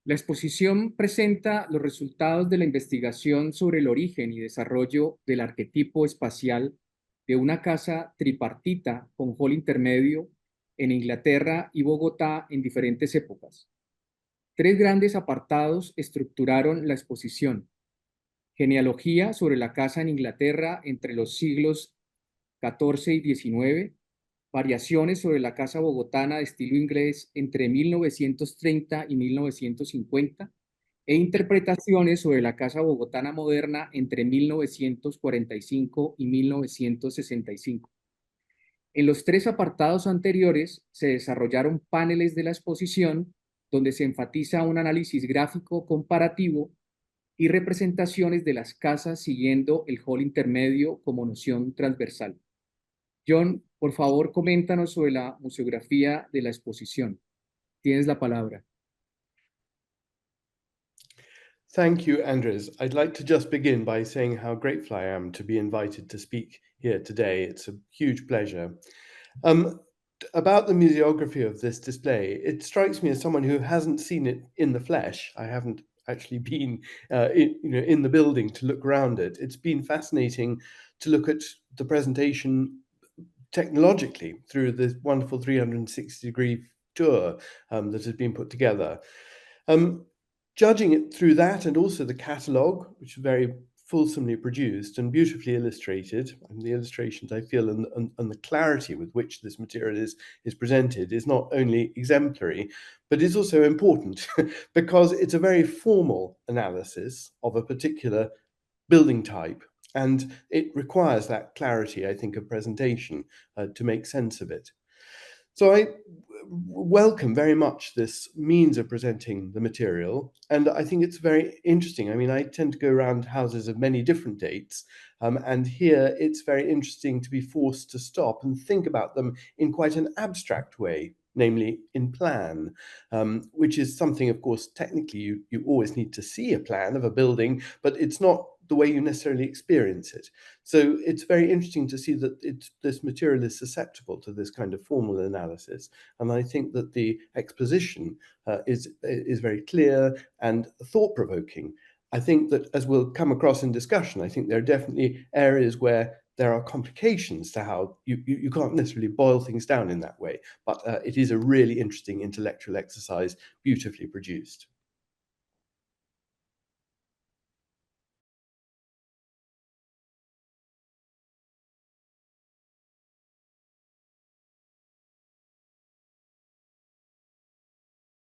La exposición presenta los resultados de la investigación sobre el origen y desarrollo del arquetipo espacial de una casa tripartita con hall intermedio en Inglaterra y Bogotá en diferentes épocas. Tres grandes apartados estructuraron la exposición: genealogía sobre la casa en Inglaterra entre los siglos XIV y XIX, variaciones sobre la casa bogotana de estilo inglés entre 1930 y 1950, e interpretaciones sobre la casa bogotana moderna entre 1945 y 1965. En los tres apartados anteriores se desarrollaron paneles de la exposición donde se enfatiza un análisis gráfico comparativo y representaciones de las casas siguiendo el hall intermedio como noción transversal. John, por favor, coméntanos sobre la museografía de la exposición. Tienes la palabra. Thank you, Andres. I'd like to just begin by saying how grateful I am to be invited to speak here today. It's a huge pleasure. About the museography of this display, it strikes me as someone who hasn't seen it in the flesh. I haven't actually been in the building to look around it. It's been fascinating to look at the presentation technologically through this wonderful 360-degree tour that has been put together. Judging it through that and also the catalogue, which is very fulsomely produced and beautifully illustrated, and the illustrations I feel and the clarity with which this material is presented is not only exemplary, but is also important because it's a very formal analysis of a particular building type. And it requires that clarity, I think, of presentation to make sense of it. So I welcome very much this means of presenting the material, and I think it's very interesting. I mean, I tend to go around houses of many different dates, and here it's very interesting to be forced to stop and think about them in quite an abstract way, namely in plan, which is something, of course, technically you always need to see a plan of a building, but it's not the way you necessarily experience it. So it's very interesting to see that this material is susceptible to this kind of formal analysis. And I think that the exposition is very clear and thought-provoking. I think that, as we'll come across in discussion, I think there are definitely areas where there are complications to how you can't necessarily boil things down in that way. But it is a really interesting intellectual exercise, beautifully produced.